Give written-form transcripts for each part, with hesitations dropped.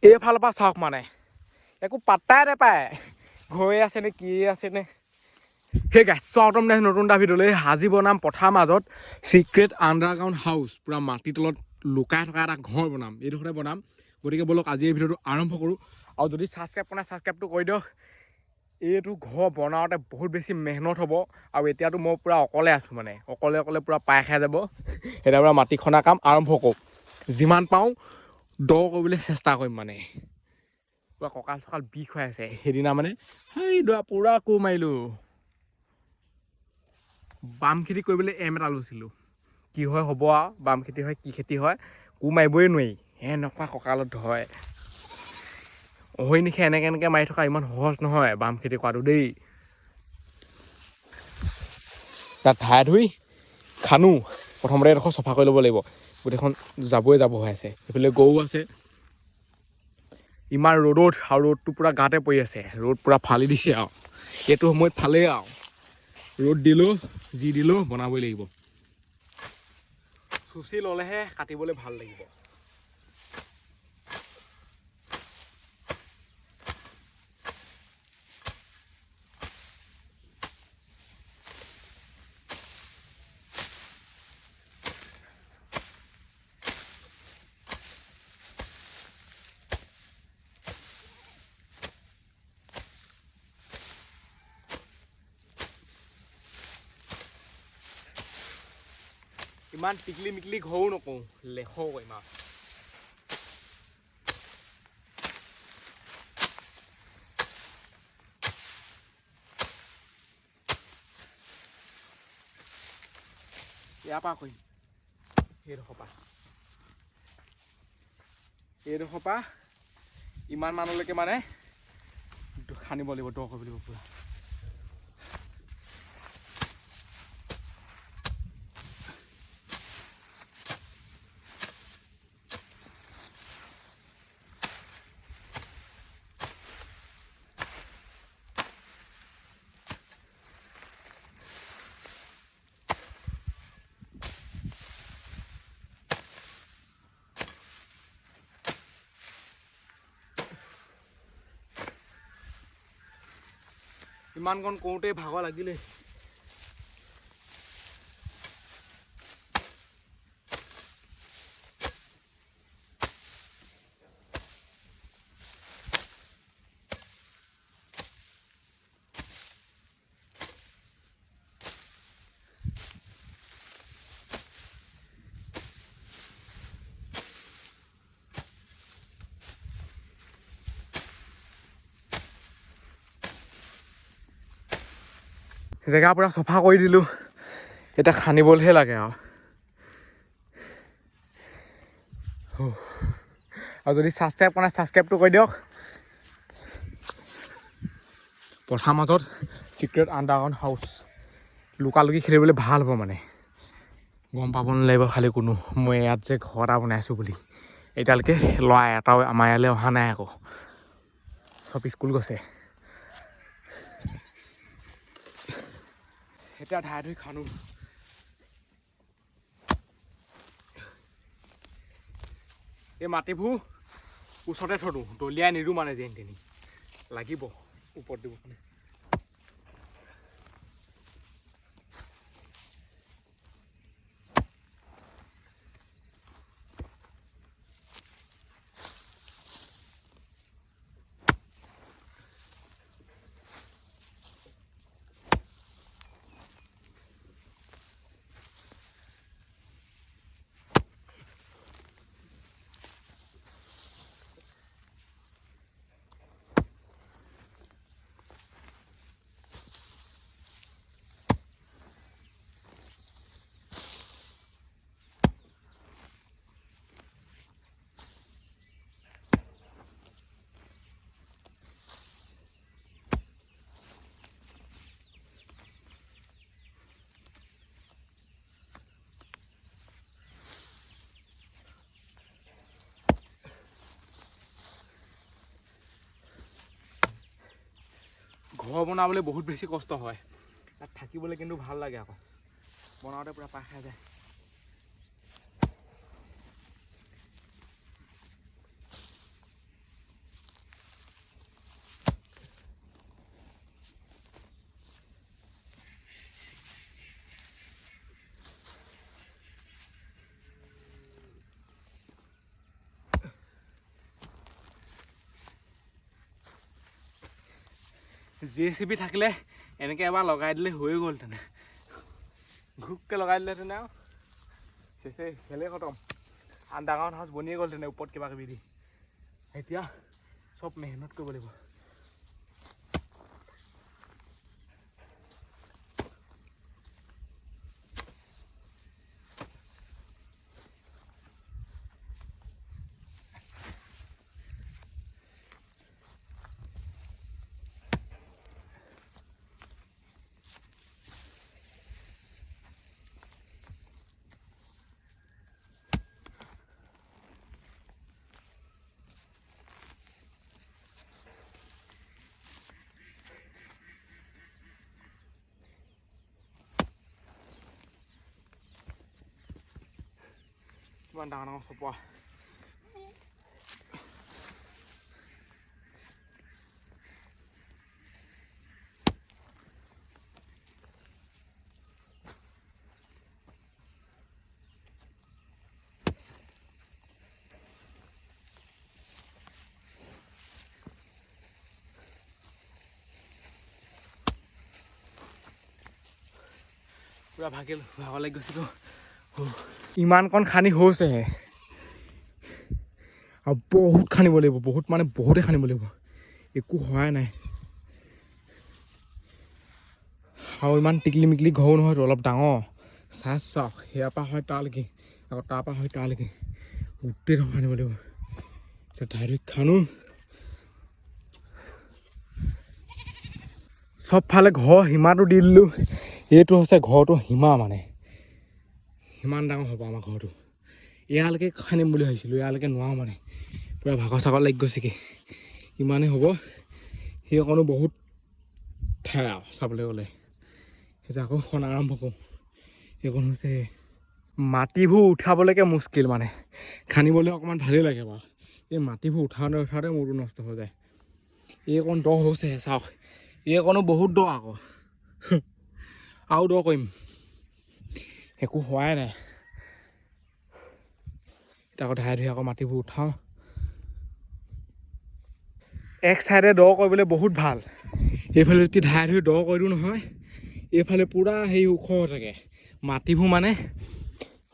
এইফালৰ পৰা চাওক মানে একো পাত্তাই নাপায় গৈ আছে নে কি আছে নে সেই গাছ একদম নতুন এটা ভিডিঅ'লৈ আজি বনাম পথাৰ মাজত চিক্ৰেট আণ্ডাৰগ্ৰাউণ্ড হাউচ পূৰা মাটিৰ তলত লুকাই থকা এটা ঘৰ বনাম এইডোখৰতে বনাম গতিকে ব'লক আজি এই ভিডিঅ'টো আৰম্ভ কৰোঁ আৰু যদি ছাবস্ক্ৰাইব কৰা নাই ছাবস্ক্ৰাইবটো কৰি দিয়ক এইটো ঘৰ বনাওঁতে বহুত বেছি মেহনত হ'ব আৰু এতিয়াতো মই পূৰা অকলে আছোঁ মানে অকলে পূৰা পাই খাই যাব এতিয়া পূৰা মাটি খন্দা কাম আৰম্ভ কৰোঁ যিমান পাওঁ দ কৰিবলৈ চেষ্টা কৰিম মানে পূৰা কঁকাল চকাল বিষ হৈ আছে সেইদিনা মানে সেই দৰা পূৰা কোৰ মাৰিলোঁ বাম খেতি কৰিবলৈ এটা লৈছিলোঁ কি হয় হ'ব আৰু বাম খেতি হয় কি খেতি হয় কোৰ মাৰিবই নোৱাৰি এনেকুৱা কঁকালত ধৰে অহৈ নিশে এনেকৈ মাৰি থকা ইমান সহজ নহয় বাম খেতি কৰাটো দেই তাত ধাই ধুই খানো প্ৰথমতে এডোখৰ চফা কৰি ল'ব লাগিব গোটেইখন যাব হৈ আছে এইফালে গৰু আছে ইমান ৰ'দত আৰু ৰ'দটো পূৰা গাতে পৰি আছে ৰ'দ পূৰা ফালি দিছে আৰু এইটো সময়ত ফালেই আৰু ৰ'দ দিলোঁ যি দিলোঁ বনাবই লাগিব চুচি ল'লেহে কাটিবলৈ ভাল লাগিব ইমান টিকলি মিকলি ঘৰো নকওঁ লেখ কৰিম আৰু ইয়াৰ পৰা কৰিম এইডোখৰ পৰা ইমান মানুহলৈকে মানে খান্দিব লাগিব দ কৰিব লাগিব পূৰা ইমানকণ কৰোঁতে ভাগৰ লাগিলে জেগা পূৰা চফা কৰি দিলোঁ এতিয়া খান্দিবলৈহে লাগে আৰু যদি ছাবস্ক্ৰাইব কৰা নাই ছাবস্ক্ৰাইবটো কৰি দিয়ক পথাৰ মাজত চিক্ৰেট আণ্ডাৰগ্ৰাউণ্ড হাউচ লুকালুকি খেলিবলৈ ভাল হ'ব মানে গম পাব নালাগিব খালি কোনো মই ইয়াত যে ঘৰ এটা বনাইছোঁ বুলি এতিয়ালৈকে ল'ৰা এটাও আমাৰ ইয়ালৈ অহা নাই আকৌ চব স্কুল গৈছে এতিয়া ধাই ধুই খানো এই মাটিবোৰ ওচৰতে থৈ দিওঁ দলিয়াই নিদিওঁ মানে যেন তেনি লাগিব ওপৰত দিব মানে ঘৰ বনাবলৈ বহুত বেছি কষ্ট হয় তাত থাকিবলৈ কিন্তু ভাল লাগে আকৌ বনাওঁতে পূৰা পাই খাই যায় JCB থাকিলে এনেকৈ এবাৰ লগাই দিলে হৈ গ'ল তেনে ঘুককৈ লগাই দিলে তেনে আৰু চেচে খেলে খতম আণ্ডাৰগ্ৰাউণ্ড হাউচ বনিয়ে গ'ল তেনে ওপৰত কিবা কিবি দি এতিয়া চব মেহনত কৰিব লাগিব কিমান ডাঙৰ ডাঙৰ চপোৱা পুৰা ভাগৰ লাগি গৈছিলোঁ ইমানকণ খানি হৈছেহে আৰু বহুত খানিব লাগিব বহুত মানে বহুতে খানিব লাগিব একো হোৱাই নাই আৰু ইমান টিকলি মিকলি ঘৰো নহয়তো অলপ ডাঙৰ চাওক সেয়াৰ পৰা হয় তালৈকে আকৌ তাৰ পৰা হয় তালৈকে গোটেই ধৰ খানিব লাগিব এতিয়া ডাইৰেক্ট খানো চবফালে ঘৰ সীমাটো দি দিলোঁ এইটো হৈছে ঘৰটো সীমা মানে সিমান ডাঙৰ হ'ব আমাৰ ঘৰটো এয়ালৈকে খানিম বুলি ভাবিছিলোঁ এয়ালৈকে নোৱাৰোঁ মানে পূৰা ভাগৰ চাগৰ লাগি গৈছেগৈ ইমানেই হ'ব সেই অকণো বহুত ঠাই আৰু চাবলৈ গ'লে এতিয়া আকৌ খন আৰম্ভ কৰোঁ এইকণ হৈছে মাটিবোৰ উঠাবলৈকে মুস্কিল মানে খানিবলৈ অকণমান ভালেই লাগে বাৰু এই মাটিবোৰ উঠাওঁতে মোৰটো নষ্ট হৈ যায় এইকণ দ হৈছেহে চাওক এইকণো বহুত দ আকৌ আৰু দ কৰিম একো হোৱাই নাই এতিয়া আকৌ ধাই ধুই আকৌ মাটিবোৰ উঠাওঁ এক চাইডে দ কৰিবলৈ বহুত ভাল এইফালে যদি ধাই ধুই দ কৰি দিওঁ নহয় এইফালে পূৰা হেৰি ওখ হৈ থাকে মাটিবোৰ মানে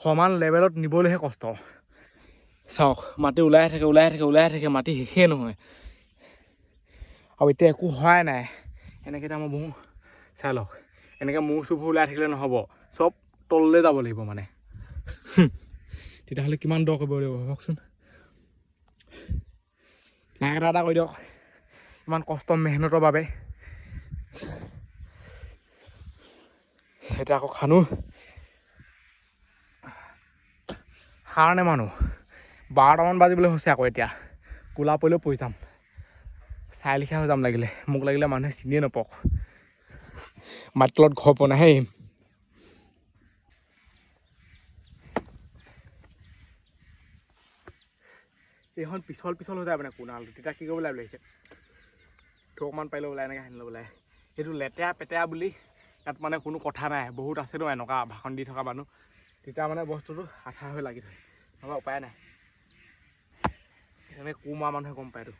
সমান লেভেলত নিবলৈহে কষ্ট চাওক মাটি ওলাই থাকে মাটি শেষেই নহয় আৰু এতিয়া একো হোৱাই নাই এনেকৈ এতিয়া মই বহু চাই লওক এনেকৈ মূৰ চুৰবোৰ ওলাই থাকিলে নহ'ব চব তললৈ যাব লাগিব মানে তেতিয়াহ'লে কিমান দ কৰিব লাগিব ভাবকচোন লাইক এটা কৰি দিয়ক ইমান কষ্ট মেহনতৰ বাবে এতিয়া আকৌ খানো সাৰ নে মানুহ 12টামান বাজিবলৈ হৈছে আকৌ এতিয়া কোলা পৰিলেও পৰি যাম চাই লিখা হৈ যাম লাগিলে মোক লাগিলে মানুহে চিনিয়ে নাপাওক মাটিৰ তলত ঘৰ বনাইহে আহিম এইখন পিছল হৈ যায় মানে কোণালটো তেতিয়া কি কৰিব লাগিছে ঠোকমান পাৰিলে ওলাই এনেকৈ সানি ল'ব লাগে সেইটো লেতেৰা পেতেৰা বুলি ইয়াত মানে কোনো কথা নাই বহুত আছে ন এনেকুৱা ভাষণ দি থকা মানুহ তেতিয়া মানে বস্তুটো আঠা হৈ লাগি থাকে নহ'বা উপায় নাই এনেকৈ কোৰ মৰা মানুহে গম পায়তো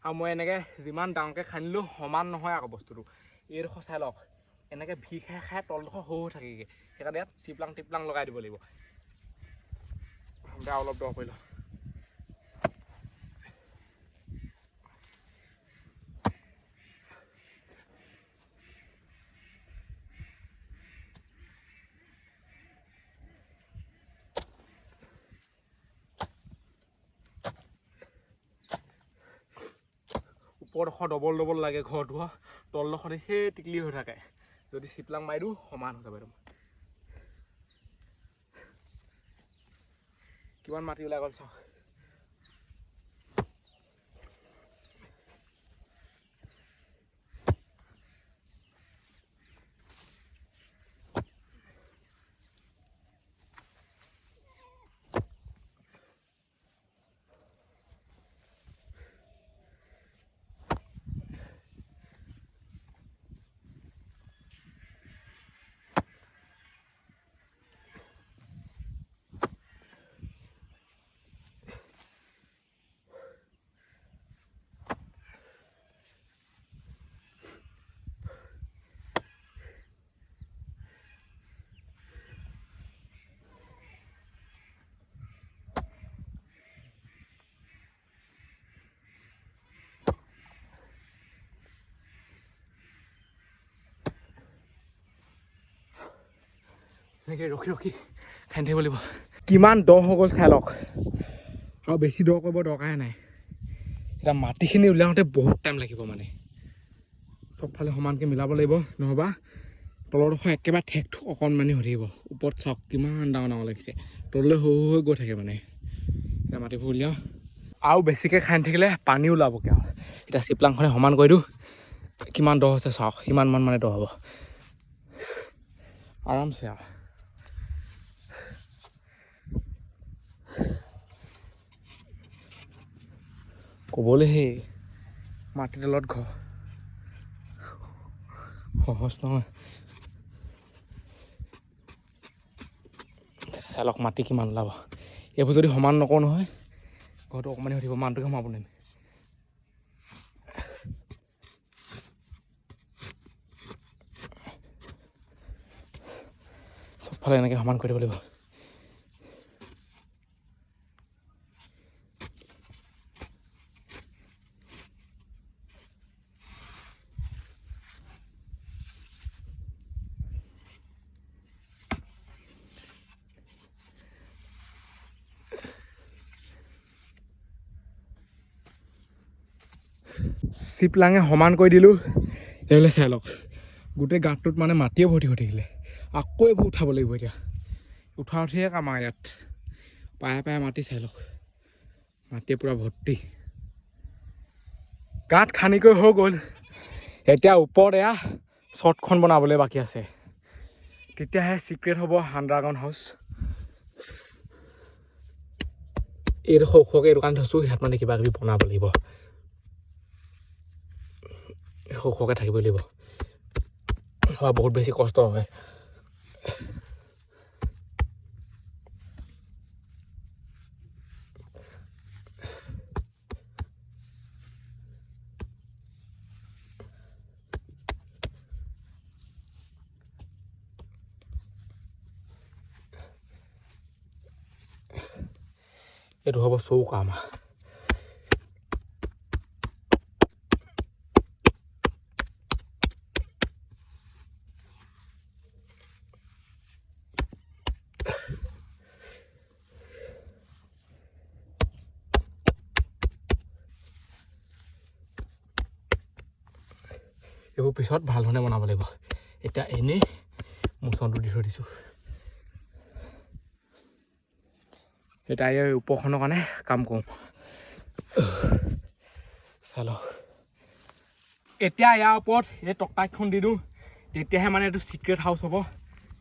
আৰু মই এনেকৈ যিমান ডাঙৰকৈ খান্দিলেও সমান নহয় আকৌ বস্তুটো এইডোখৰ চাই লওক এনেকৈ ভি খাই তলডোখৰ হৈ থাকেগৈ সেইকাৰণে ইয়াত টিপলাং লগাই দিব লাগিব বেয়া অলপ দ কৰি লওঁ ওপৰডোখৰ ডবল লাগে ঘৰটো তলডোখৰ সেই টিকলি হৈ থাকে যদি চিপলাং মাৰি দিওঁ সমান হৈ যাব একদম কিমান মাটি ওলাই গ'ল চাওক এনেকৈ ৰখি ৰখি খান্দি থাকিব লাগিব কিমান দ হৈ গ'ল চাই লওক আৰু বেছি দ কৰিব দৰকাৰে নাই এতিয়া মাটিখিনি উলিয়াওঁতে বহুত টাইম লাগিব মানে চবফালে সমানকৈ মিলাব লাগিব নহ'বা তলৰডোখৰ একেবাৰে ঠেক অকণমানি হৈ থাকিব ওপৰত চাওক কিমান ডাঙৰ ডাঙৰ লাগিছে তললৈ হৈ গৈ থাকে মানে এতিয়া মাটিবোৰ উলিয়াওঁ আৰু বেছিকৈ খান্দি থাকিলে পানী ওলাবগৈ আৰু এতিয়া চিপলাংখনে সমান কৰি দিওঁ কিমান দ হৈছে চাওক সিমানমান মানে দ হ'ব আৰামছে আৰু ক'বলৈ সেই মাটিৰ তলত ঘৰ সহজ নহয় চালক মাটি কিমান ওলাব এইবোৰ যদি সমান নকৰোঁ নহয় ঘৰটো অকণমানি হৈ থাকিব মানুহটোকে সোমাব নোৱাৰিম চবফালে এনেকৈ সমান কৰি দিব লাগিব চিপলাঙে সমান কৰি দিলোঁ এইফালে চাই লওক গোটেই গাঁতটোত মানে মাটিয়ে ভৰ্তি হৈ থাকিলে আকৌ এইবোৰ উঠাব লাগিব এতিয়া উঠিয়ে কাম আৰু ইয়াত পায়ে পায়ে মাটি চাই লওক মাটিয়ে পূৰা ভৰ্তি গাঁত খান্দিকৈ হৈ গ'ল এতিয়া ওপৰত এয়া শ্বৰ্টখন বনাবলৈ বাকী আছে তেতিয়াহে চিক্ৰেট হ'ব আণ্ডাৰগ্ৰাউণ্ড হাউচ এইডোখৰ ওখকৈ এইটো কাৰণে থৈছোঁ ইয়াত মানে কিবা কিবি বনাব লাগিব ওখকৈ থাকিব লাগিব বহুত বেছি কষ্ট হয় এইটো হ'ব চৌকা আমাৰ এইবোৰ পিছত ভাল ধৰণে বনাব লাগিব এতিয়া এনেই মোচনটো দি থৈ দিছোঁ এতিয়া এই ওপৰখনৰ কাৰণে কাম কৰোঁ চাই লওক এতিয়া ইয়াৰ ওপৰত এই টকতাইখন দি দিওঁ তেতিয়াহে মানে এইটো চিক্ৰেট হাউচ হ'ব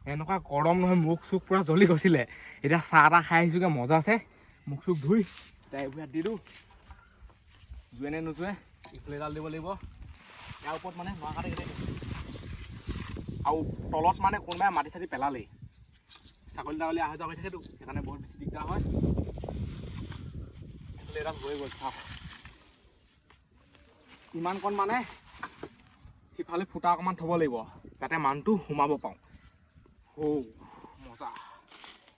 এনেকুৱা গৰম নহয় মুখ চুখ পূৰা জ্বলি গৈছিলে এতিয়া চাহ তাহ খাই আহিছোঁগৈ মজা আছে মুখ চুখ ধুই এতিয়া এইবোৰ ইয়াত দি দিওঁ জুৱে নে নোজোৱে ইফালে এডাল দিব লাগিব ইয়াৰ ওপৰত মানে নোৱা কাটি কেনে আৰু তলত মানে কোনোবাই মাটি চাটি পেলালেই ছাগলী তাগলী অহা যোৱা কৰি থাকেতো সেইকাৰণে বহুত বেছি দিগদাৰ হয় এইফালে এডাল হৈ গ'ল চাওক ইমানকণ মানে সিফালে ফুটা অকণমান থ'ব লাগিব যাতে মানুহটো সোমাব পাওঁ মজা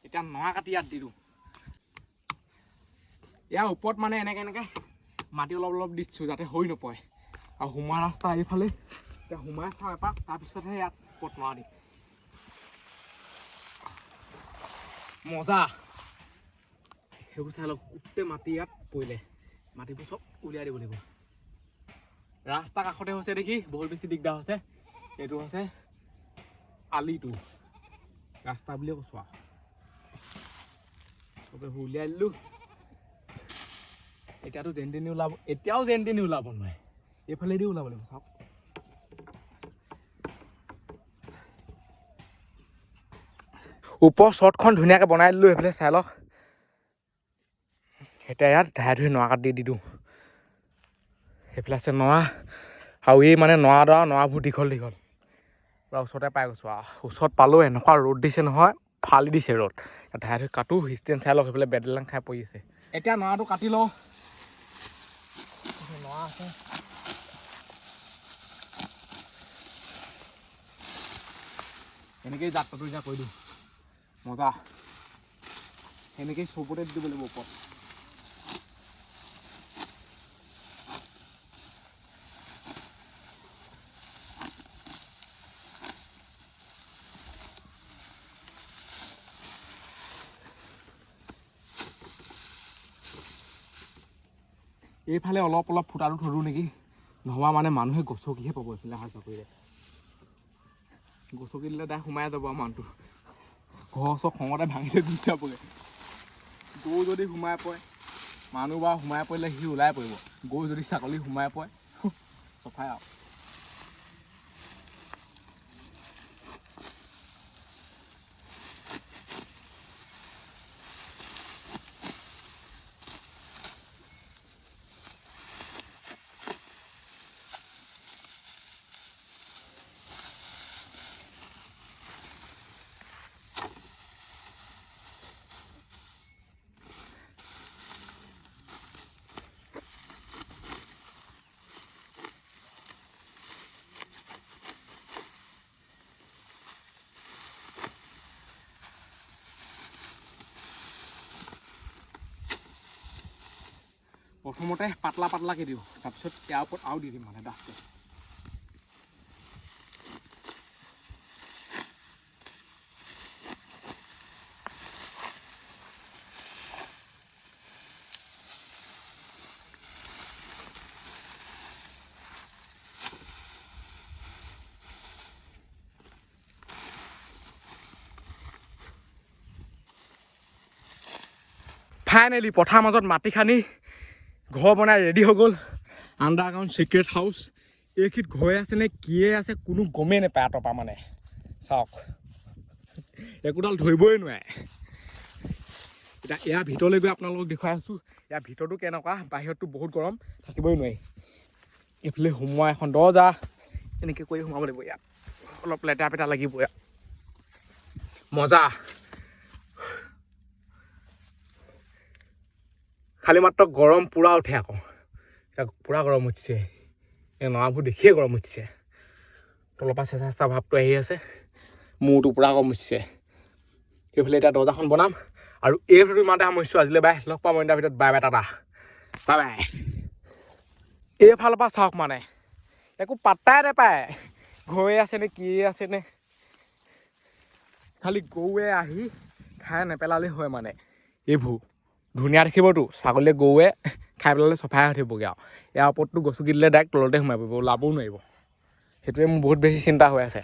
এতিয়া নৰা কাটি ইয়াত দি দিওঁ ইয়াৰ ওপৰত মানে এনেকৈ মাটি অলপ অলপ দিছোঁ যাতে হৈ নপৰে আৰু সোমোৱা ৰাস্তা এইফালে এতিয়া সোমাই চাওঁ এপাক তাৰপিছতহে ইয়াত ওপৰত নৰা দিম মজা সেইবোৰ চাই লওক গোটেই মাটি ইয়াত পৰিলে মাটিবোৰ চব উলিয়াই দিব লাগিব ৰাস্তা কাষতে হৈছে দেখি বহুত বেছি দিগদাৰ হৈছে এইটো হৈছে আলিটো ৰাস্তা বুলিয়ে কৈছোঁ আৰু চবে উলিয়াই দিলোঁ এতিয়াতো যেন তেনি ওলাব এতিয়াও যেন তেনি ওলাব নোৱাৰে এইফালেদি ওলাব লাগিব চাওক ওপৰ শ্বৰ্টখন ধুনীয়াকৈ বনাই দিলোঁ এইফালে চাই লওক এতিয়া ইয়াত ধাই ধুই নৰা কাটি দি দিওঁ সেইফালে আছে নৰা আৰু এই মানে নৰাবোৰ দীঘল দীঘল পূৰা ওচৰতে পাই গৈছোঁ আৰু ওচৰত পালোঁ এনেকুৱা ৰ'দ দিছে নহয় ফালি দিছে ৰ'দ ধাই ধুই কাটোঁ ষ্টেণ্ড চাই লওক সেইফালে বেডেলাং খাই পৰি আছে এতিয়া নৰাটো কাটি লওঁ নৰা আছে এনেকৈয়ে জাতটো এতিয়া কৰি দিওঁ মজা এনেকৈয়ে চবতে দিব লাগিব ওপৰত এইফালে অলপ অলপ ফুটাটো ধৰোঁ নেকি, নহ'বা মানে মানুহে গছকিহে পাব এইফালে অহা যোৱা কৰিলে। গছকি দিলে তাই সোমাই যাব আৰু মানুহটো ঘৰ চৰ খঙতে ভাঙি থৈ গুচি যাবগৈ। গৰু যদি সোমাই পৰে, মানুহ বাৰু সোমাই পৰিলে সি ওলাই পৰিব, গৰু যদি ছাগলী সোমাই পৰে চফাই আৰু। প্ৰথমতে পাতলা পাতলাকৈ দিওঁ, তাৰপিছত ইয়াৰ ওপৰত আৰু দি দিম মানে ডাঠকৈ। ফাইনেলি পথাৰ মাজত মাটি খানি ঘৰ বনাই ৰেডি হৈ গ'ল। Underground secret house. এইখিনিত ঘৰে আছে নে কিয়ে আছে কোনো গমেই নাপায় আঁতৰ পৰা মানে। চাওক একোডাল ধৰিবই নোৱাৰে। এতিয়া ইয়াৰ ভিতৰলৈ গৈ আপোনালোকক দেখুৱাই আছোঁ। ইয়াৰ ভিতৰতো কেনেকুৱা, বাহিৰততো বহুত গৰম, থাকিবই নোৱাৰি। এইফালে সোমোৱা এখন দৰ্জা, এনেকৈ কৰি সোমাব লাগিব। ইয়াত অলপ লেতেৰা পেতেৰা লাগিব। ইয়াত মজা। খালি মাত্ৰ গৰম পূৰা উঠে আকৌ। এতিয়া পূৰা গৰম উঠিছে, এই নৰাবোৰ দেখিয়ে গৰম উঠিছে। তলৰ পৰা চেঁচা চেঁচা ভাৱটো আহি আছে, মূৰটো পূৰা গৰম উঠিছে। সেইফালে এতিয়া দৰ্জাখন বনাম আৰু এই ভিডিঅ'টো ইমানতে সামৰিছোঁ। আজিলৈ বাই, লগ পাম অন্য ভিডিঅ'ত। Bye bye, Tata, bye bye. এইফালৰ পৰা চাওক মানে একো পাত্তাই নাপায়, ঘৰে আছেনে কিয়ে আছেনে। খালি গৰুৱে আহি খাই নেপেলালেই হয় মানে। এইবোৰ ধুনীয়া দেখিবতো, ছাগলীয়ে গৰুৱে খাই পেলালে চফাই হৈ থাকিবগৈ আৰু। ইয়াৰ ওপৰততো গছকি দিলে ডাইৰেক্ট তলতে সোমাই পৰিব, ওলাবও নোৱাৰিব। সেইটোৱে মোৰ বহুত বেছি চিন্তা হৈ আছে।